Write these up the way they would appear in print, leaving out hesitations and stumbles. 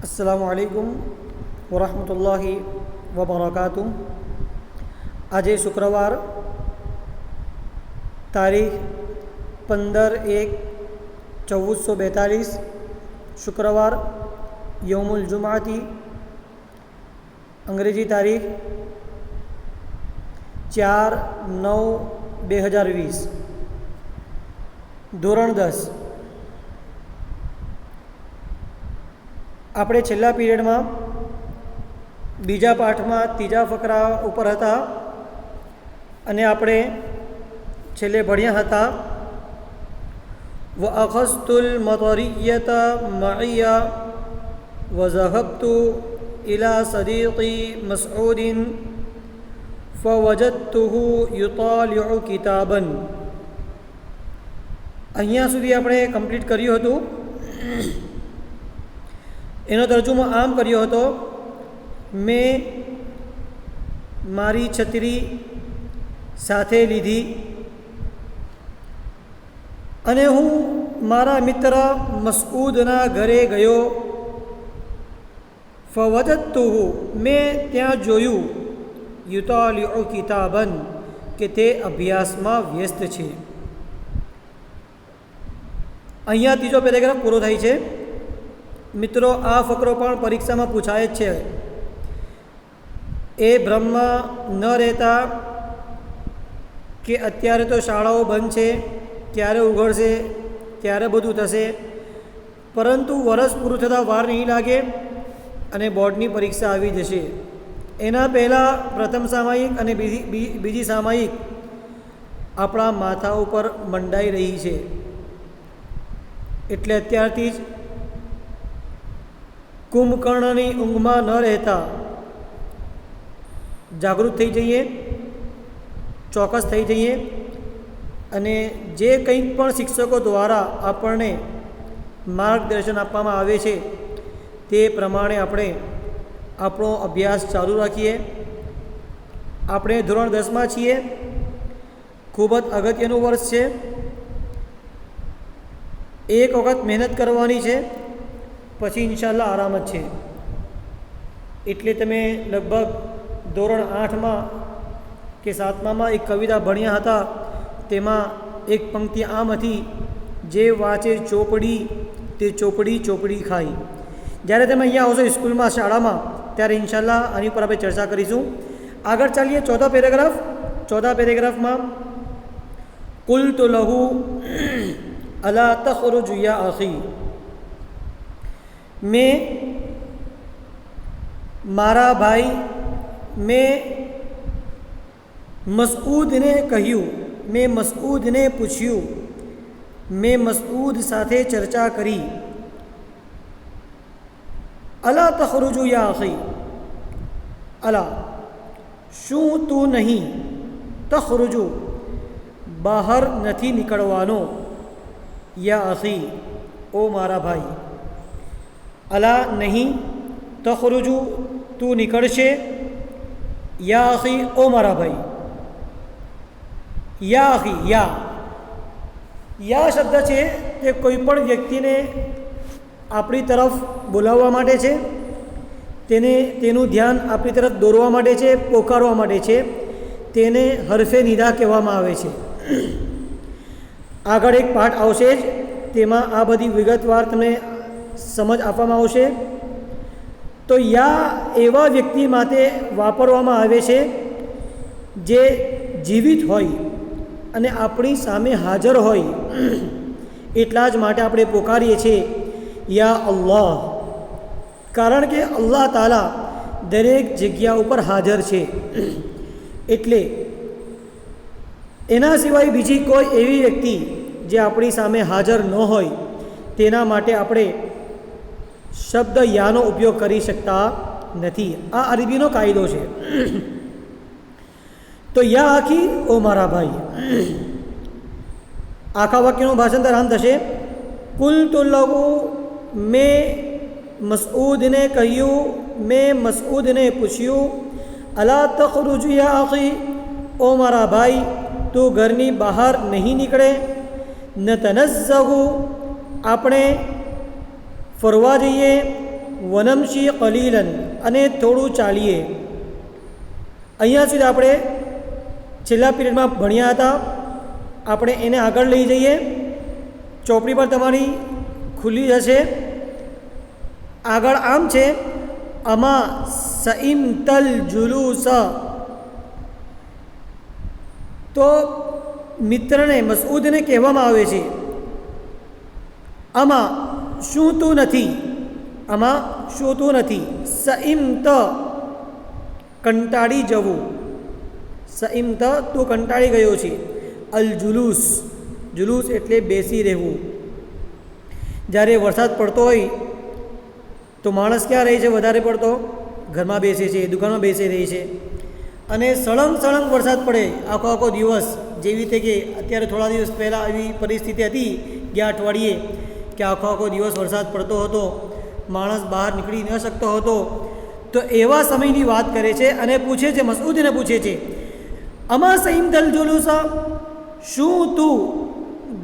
अस्सलामुअलैकुम वरहमतुल्लाहि वबरकातुह। आज शुक्रवार तारीख 15/1/1442 शुक्रवार यौमुल जुमाती। अंग्रेजी तारीख 4/9/2020। ધોરણ 10। આપણે છેલ્લા પીરિયડમાં બીજા પાઠમાં ત્રીજા ફકરા ઉપર હતા અને આપણે છેલ્લે ભણ્યા હતા વ અખસ્તુલ મતરિયતા મઇયા વ ઝહબતુ ઇલા સદીકી મસઉદિન ફવજદતુહુ યુતાલિઉ કિતાબન। અહીંયા સુધી આપણે કમ્પ્લીટ કર્યું હતું। એનો તર્જુમો આમ કર્યો હતો, મેં મારી છત્રી સાથે લીધી અને હું મારા મિત્ર મસઉદના ઘરે ગયો। ફવજદતુહુ, મેં ત્યાં જોયું, યુતાલિઉ કિતાબન, કે તે અભ્યાસમાં વ્યસ્ત છે। અહીંયા ત્રીજો પેરેગ્રાફ પૂરો થાય છે। મિત્રો, આ ફકરો પણ પરીક્ષામાં પૂછાય જ છે। એ ભ્રમમાં ન રહેતા કે અત્યારે તો શાળાઓ બંધ છે, ક્યારે ઉઘડશે, ક્યારે બધું થશે, પરંતુ વરસ પૂરું થતાં વાર નહીં લાગે અને બોર્ડની પરીક્ષા આવી જશે। એના પહેલાં પ્રથમ સામાયિક અને બીજી સામાયિક આપણા માથા ઉપર મંડાઈ રહી છે, એટલે અત્યારથી જ કુંભકર્ણની ઊંઘમાં ન રહેતા જાગૃત થઈ જઈએ, ચોક્કસ થઈ જઈએ અને જે કંઈક પણ શિક્ષકો દ્વારા આપણને માર્ગદર્શન આપવામાં આવે છે તે પ્રમાણે આપણે આપણો અભ્યાસ ચાલુ રાખીએ। આપણે ધોરણ 10માં છીએ, ખૂબ જ અગત્યનું વર્ષ છે। એક વખત મહેનત કરવાની છે, પછી ઇન્શાલ્લાહ આરામ જ છે। એટલે તમે લગભગ ધોરણ 8માં કે 7મામાં એક કવિતા ભણ્યા હતા, તેમાં એક પંક્તિ આમ હતી, જે વાંચે ચોપડી તે ચોપડી ચોપડી ખાય। જ્યારે તમે અહીંયા આવશો સ્કૂલમાં, શાળામાં, ત્યારે ઇન્શાલ્લાહ આની પર આપણે ચર્ચા કરીશું। આગળ ચાલીએ ચોથા પેરેગ્રાફ। ચોથા પેરેગ્રાફમાં કુલતુ લહુ અલા તખરુજ યા અખી, મેં મારા ભાઈ, મેં મસઉદને કહ્યું, મેં મસઉદને પૂછ્યું, મેં મસઉદ સાથે ચર્ચા કરી। અલા તખરુજુ યા અખી, અલા, શું તું નહીં, તખરુજુ, બહાર નથી નીકળવાનો, યા અખી, ઓ મારા ભાઈ। અલા, નહીં, તખરુજુ, તું નીકળશે, યા અખી, ઓ મારા ભાઈ। યા અખી, યા શબ્દ છે તે કોઈ પણ વ્યક્તિને આપણી તરફ બોલાવવા માટે છે, તેનું ધ્યાન આપણી તરફ દોરવા માટે છે, પોકારવા માટે છે। તેને હરફે નિદા કહેવામાં આવે છે। આગળ એક પાઠ આવશે જ, તેમાં આ બધી વિગતવાર તમને સમજ આપવામાં આવશે। તો યા એવા વ્યક્તિ માટે વાપરવામાં આવે છે જે જીવિત હોય અને આપણી સામે હાજર હોય, એટલા જ માટે આપણે પોકારીએ છીએ યા અલ્લાહ, કારણ કે અલ્લાહ તાલા દરેક જગ્યા ઉપર હાજર છે। એટલે એના સિવાય બીજી કોઈ એવી વ્યક્તિ જે આપણી સામે હાજર ન હોય, તેના માટે આપણે શબ્દ યાનો ઉપયોગ કરી શકતા નથી। આ અરબીનો કાયદો છે। તો યા આખી, ઓ મારા ભાઈ। આખા વાક્યનું ભાષાંતર આમ થશે, કુલતુ લહુ, મેં મસઉદને કહ્યું, મેં મસઉદને પૂછ્યું, અલા તખરુજ યા આખી, ઓ મારા ભાઈ, તું ઘરની બહાર નહીં નીકળે। નતનઝ્ઝહુ, આપણે ફરવા જઈએ, વનમશી કલીલન, અને થોડું ચાલીએ. અહીંયા સુધી આપણે છેલ્લા પીરિયડમાં ભણ્યા હતા. આપણે એને આગળ લઈ જઈએ. ચોપડી પર તમારી ખુલ્લી હશે. આગળ આમ છે, અમા સઈમતલ જુલુસ. તો મિત્રને મસઉદને કહેવામાં આવે છે, આમાં શું તું નથી, આમાં શું તું નથી. સઈમત કંટાળી જવું, સઈમત તું કંટાળી ગયો છે. અલ જુલુસ, જુલુસ એટલે બેસી રહેવું. જ્યારે વરસાદ પડતો હોય તો માણસ ક્યાં રહે છે? વધારે પડતો ઘરમાં બેસે છે, દુકાનમાં બેસી રહી છે. અને સળંગ સળંગ વરસાદ પડે આખો આખો દિવસ. જેવી રીતે કે અત્યારે થોડા દિવસ પહેલાં એવી પરિસ્થિતિ હતી ગયા અઠવાડિયે કે આખો આખો દિવસ વરસાદ પડતો હતો, માણસ બહાર નીકળી ન શકતો હતો. તો એવા સમયની વાત કરે છે અને પૂછે છે, મસઉદને પૂછે છે, અમા સઈમતલ જુલુસા, શું તું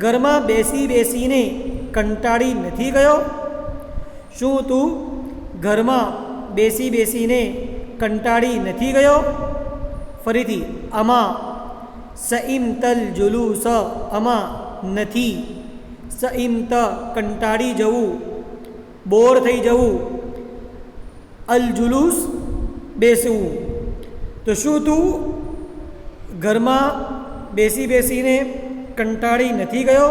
ઘરમાં બેસી બેસીને કંટાળી નથી ગયો? શું તું ઘરમાં બેસી બેસીને કંટાળી નથી ગયો? ફરીથી, આમાં સઈમતલ જુલુસ, આમાં નથી. સઈમત કંટાળી જવું, બોર થઈ જવું. અલ જુલુસ બેસવું. તો શું તું ઘરમાં બેસી બેસીને કંટાળી નથી ગયો?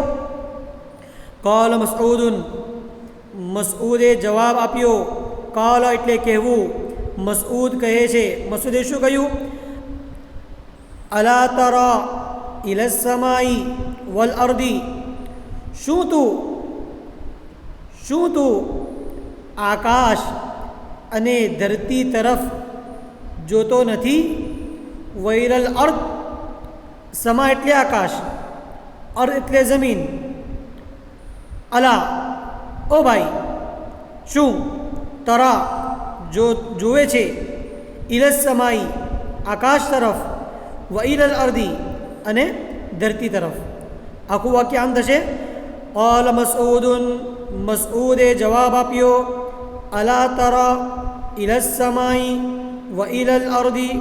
કાલ મસઉદુન, મસઉદે જવાબ આપ્યો. કાલ એટલે કહેવું. મસઉદ કહે છે, મસઉદે શું કહ્યું? અલા તરા ઇલા સમાઈ વલ અર્દી, શું તું આકાશ અને ધરતી તરફ જોતો નથી? વૈરલ અર્દ, સમા એટલે આકાશ, અર્દ એટલે જમીન. અલા, ઓ ભાઈ, શું તરા જોવે છે, ઇલસ સમાઈ આકાશ તરફ, વ ઇલલ અર્દી અને ધરતી તરફ. આખું વાક્ય આમ થશે, કાલ મસઉદુન, મસઉદે જવાબ આપ્યો, અલા તરા ઇલસ સમાઈ વ ઇલલ અર્દી,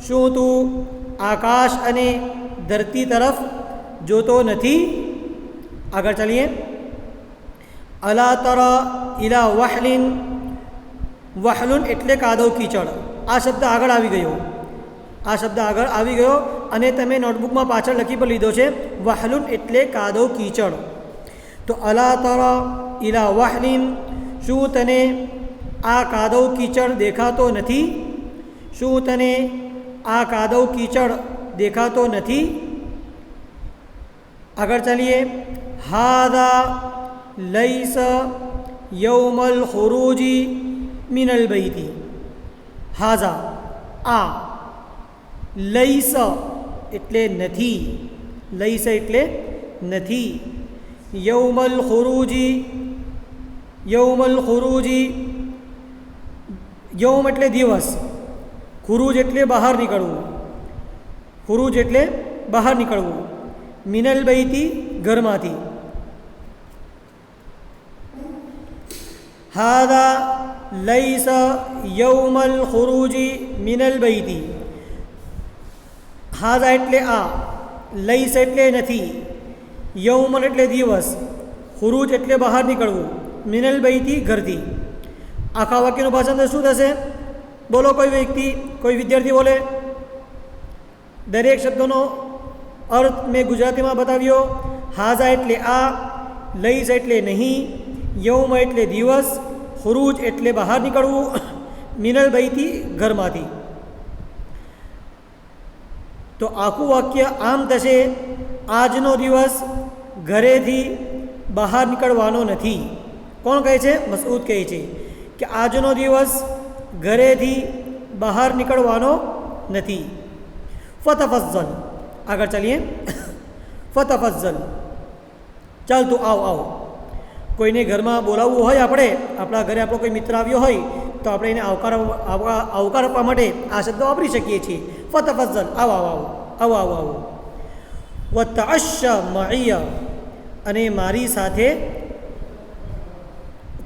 શું તું આકાશ અને ધરતી તરફ જોતો નથી? આગળ ચાલીએ. અલા તરા ઇલા વહલિન, વહલુન એટલે કાદવ કીચડ. આ શબ્દ આગળ આવી ગયો, આ શબ્દ આગળ આવી ગયો અને તમે નોટબુકમાં પાછળ લખી પણ લીધો છે. વહલુન એટલે કાદવ કીચડ. તો અલા તરા ઇલા વહલિન, શું તને આ કાદવ કીચડ દેખાતો નથી? શું તને આ કાદવ કીચડ દેખાતો નથી? આગળ ચાલીએ. હાદા લૈસ યૌમલ ખુરૂજી મિનલ બૈતી. હાઝા, આ. લૈસ એટલે નથી, લૈસ એટલે નથી. યૌમલ ખુરૂજી, યૌમલ ખુરૂજી, યૌમ એટલે દિવસ, ખુરૂજ એટલે બહાર નીકળવું, ખુરૂજ એટલે બહાર નીકળવું. મિનલ બૈતી ઘરમાંથી. હાદા લૈસ યૌમલ ખુરૂજી મિનલ બૈતી. હાદા એટલે આ, લૈસ એટલે નથી, યૌમલ એટલે દિવસ, ખુરૂજ એટલે બહાર નીકળવું, મિનલ બૈતી ઘરથી. આખા વાક્યનું ભાષાંતર શું થશે? બોલો કોઈ વ્યક્તિ, કોઈ વિદ્યાર્થી બોલે. દરેક શબ્દોનો અર્થ મેં ગુજરાતીમાં બતાવ્યો. હાઝા એટલે આ, લૈસ એટલે નહીં, યૌમ એટલે દિવસ, ખુરૂજ એટલે બહાર નીકળવું, મિનલ બૈતી ઘરમાંથી. તો આખું વાક્ય આમ થશે, આજનો દિવસ ઘરેથી બહાર નીકળવાનો નથી. કોણ કહે છે? મસઉદ કહે છે કે આજનો દિવસ ઘરેથી બહાર નીકળવાનો નથી. ફતફઝલ, આગળ ચાલીએ. ફતફઝલ, ચાલ તું આવ આવ. કોઈને ઘરમાં બોલાવવું હોય, આપણે આપણા ઘરે આપણો કોઈ મિત્ર આવ્યો હોય તો આપણે એને આવકાર આપવા માટે આ શબ્દ વાપરી શકીએ છીએ. ફતફઝલ, આવો આવો આવો આવો આવો. વતઅશ્શ મઇયા, અને મારી સાથે.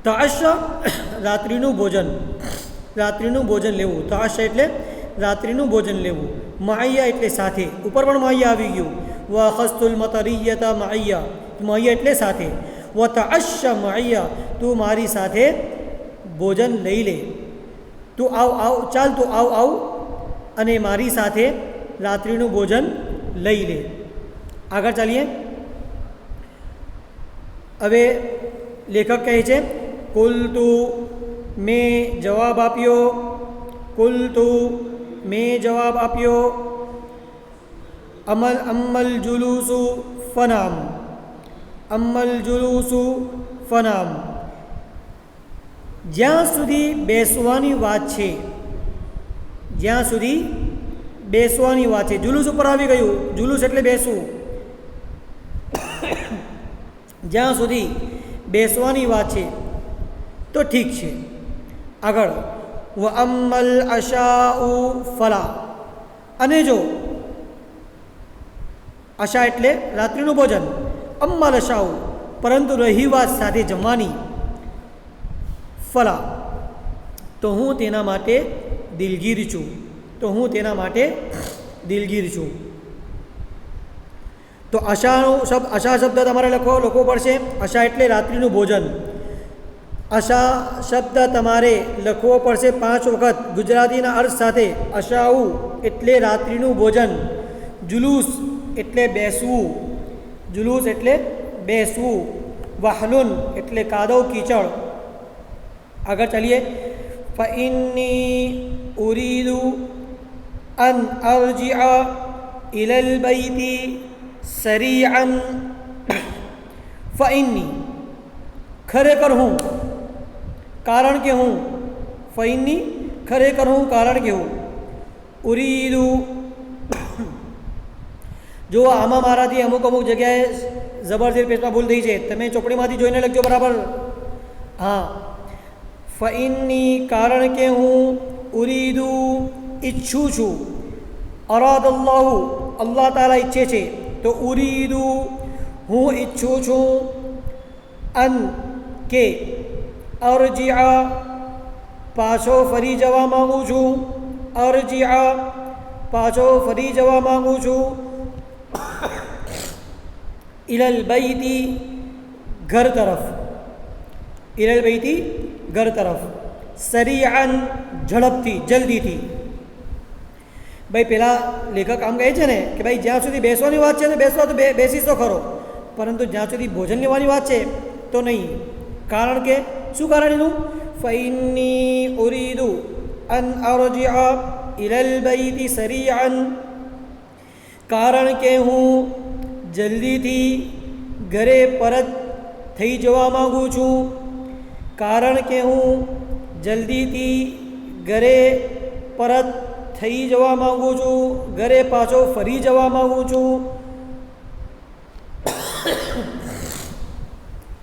તઅશ્શ રાત્રિનું ભોજન લેવું. તાશ એટલે રાત્રિનું ભોજન લેવું. માયા એટલે સાથે, ઉપર પણ માયા આવી ગયું. વ ખસ્તુલ મતરિયતા માયા એટલે સાથે. વ તઅશ્ય માયા, તું મારી સાથે ભોજન લઈ લે. તું આવ ચાલ, તું આવ અને મારી સાથે રાત્રિનું ભોજન લઈ લે. આગળ ચાલીએ. હવે લેખક કહે છે, કુલતુ મેં જવાબ આપ્યો. અમ્મલ જુલુસુ ફનામ. જ્યાં સુધી બેસવાની વાત છે, જુલુસ ઉપર આવી ગયું. જુલુસ એટલે બેસવું. જ્યાં સુધી બેસવાની વાત છે તો ઠીક છે. આગળ, વ અમ્મલ અશાઉ ફલા. અને જો આશા એટલે રાત્રિનું ભોજન, અમ્મલ અશાઉ પરંતુ રહી વાત સાથે જમવાની, ફલા તો હું તેના માટે દિલગીર છું. તો આશા શબ્દ તમારે લખવો પડશે. આશા એટલે રાત્રિનું ભોજન. આશા શબ્દ તમારે લખવો પડશે 5 વખત ગુજરાતીના અર્થ સાથે. આશાઉ એટલે રાત્રિનું ભોજન. જુલુસ એટલે બેસવું. વહલુન એટલે કાદવ કીચડ. આગળ ચાલીએ. ફઇન્ની ઉરીદુ અન અરજીઅ ઇલલ બૈતી સરીઅન. ફઇન્ની ખરેખર હું, કારણ કે હું. ફઇન્ની ખરેખર હું, કારણ કે હું. ઉરીદુ, જો આમાં મારાથી અમુક જગ્યાએ જબરજસ્ત પેજમાં ભૂલ થઈ છે, તમે ચોપડીમાંથી જોઈને લખજો બરાબર. હા, ફઇન્ની કારણ કે હું, ઉરીદુ ઈચ્છું છું. અરાદલ્લાહુ અલ્લાહ તાલા ઈચ્છે છે, તો ઉરીદુ હું ઈચ્છું છું. અન કે અરજીઆ પાછો ફરી જવા માગું છું. ઇલલ બૈતી ઘર તરફ. સરીઆન ઝડપથી, જલ્દીથી. ભાઈ પેલા લેખક આમ કહે છે ને કે ભાઈ જ્યાં સુધી બેસવાની વાત છે ને બેસીશ તો ખરો, પરંતુ જ્યાં સુધી ભોજન લેવાની વાત છે તો નહીં. કારણ કે શું કારણ એનું? ફઇન્ની ઉરીદુ અન અરજીઅ ઇલલ બૈતી સરીઆન, કારણ કે હું જલ્દીથી ઘરે પરત થઈ જવા માગું છું. ઘરે પાછો ફરી જવા માગું છું.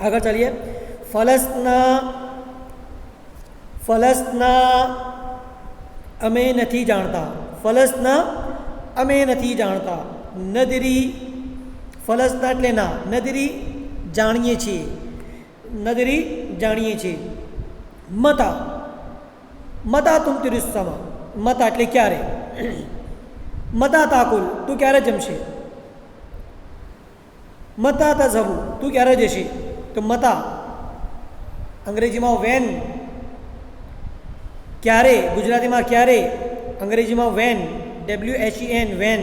આગળ ચાલીએ. ફલસના અમે નથી જાણતા. નદરી, ફલસના એટલે ના, નદરી જાણીએ છીએ. મતા તુમ તિરુસ્સમા, મતા એટલે ક્યારે. મતા તાકુલ તું ક્યારે જમશે. મતા તઝહબુ તું ક્યારે જશે. તો મતા અંગ્રેજીમાં વેન, ક્યારે, ગુજરાતીમાં ક્યારે, અંગ્રેજીમાં વેન, WHEN વેન.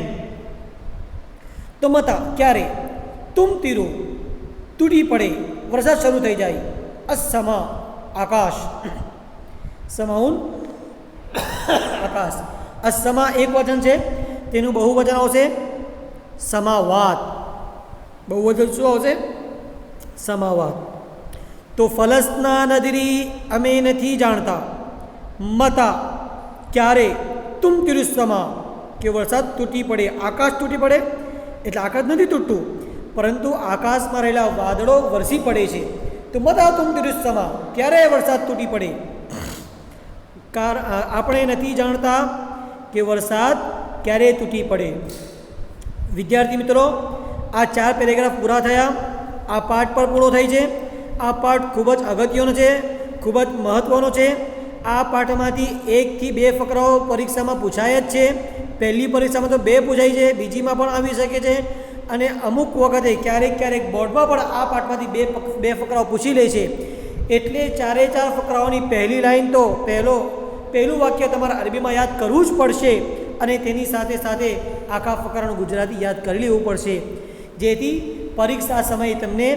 તો મતા ક્યારે. તુમ તિરુ તૂટી પડે, વરસાદ શરૂ થઈ જાય. અસમા આકાશ, સમાઉન આકાશ. અસમા એક વચન છે, તેનું બહુવચન આવશે સમાવાત. બહુવચન શું આવશે? સમાવાત. તો ફલસના નદરી અમે નથી જાણતા. મતા ક્યારે. તુમ તિરુસ્સમા કે વરસાદ તૂટી પડે, આકાશ તૂટી પડે. એટલે આકાશ નથી તૂટતું, પરંતુ આકાશમાં રહેલા વાદળો વરસી પડે છે. તો મતા તુમ તિરુસ્સમા ક્યારે વરસાદ તૂટી પડે. આપણે નથી જાણતા કે વરસાદ ક્યારે તૂટી પડે. વિદ્યાર્થી મિત્રો, આ 4 પેરેગ્રાફ પૂરા થયા. આ પાઠ પર પૂરો થાય છે. આ પાઠ ખૂબ જ અગત્યનો છે. ખૂબ જ મહત્ત્વનો છે. આ પાઠમાંથી 1 થી 2 ફકરાઓ પરીક્ષામાં પૂછાય જ છે. પહેલી પરીક્ષામાં તો 2 પૂછાય છે, બીજીમાં પણ આવી શકે છે, અને અમુક વખતે ક્યારેક બોર્ડમાં પણ આ પાઠમાંથી 2 ફકરાઓ પૂછી લે છે. એટલે 4 ફકરાઓની પહેલી લાઈન તો પહેલું વાક્ય તમારે અરબીમાં યાદ કરવું જ પડશે, અને તેની સાથે સાથે આખા ફકરાનું ગુજરાતી યાદ કરી લેવું પડશે, જેથી પરીક્ષા સમયે તમને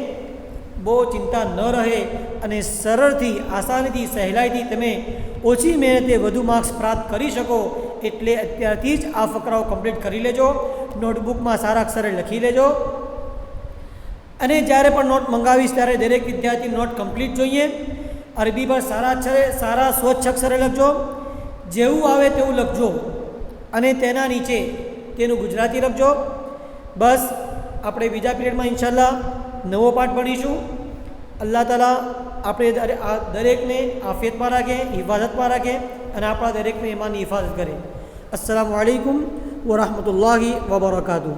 બહુ ચિંતા ન રહે અને સરળથી, આસાનીથી, સહેલાઈથી તમે ઓછી મહેનતે વધુ માર્ક્સ પ્રાપ્ત કરી શકો. એટલે અત્યારથી જ આ ફકરાઓ કમ્પ્લીટ કરી લેજો. નોટબુકમાં સારા અક્ષરે લખી લેજો, અને જ્યારે પણ નોટ મંગાવીશ ત્યારે દરેક વિદ્યાર્થી નોટ કમ્પ્લીટ જોઈએ. અરબી પર સારા સ્વચ્છ અક્ષરે લખજો, જેવું આવે તેવું લખજો, અને તેના નીચે તેનું ગુજરાતી લખજો. બસ આપણે બીજા પીરિયડમાં ઇન્શાલ્લાહ નવો પાઠ ભણીશું. અલ્લાહ તાલા આપણે દરેકને આફિયતમાં રાખે, હિફાજતમાં રાખે, અને આપણા દરેકને ઈમાનની હિફાજત કરે. અસ્સલામુ અલૈકુમ વરહમતુલ્લાહિ વબરકાતુહુ.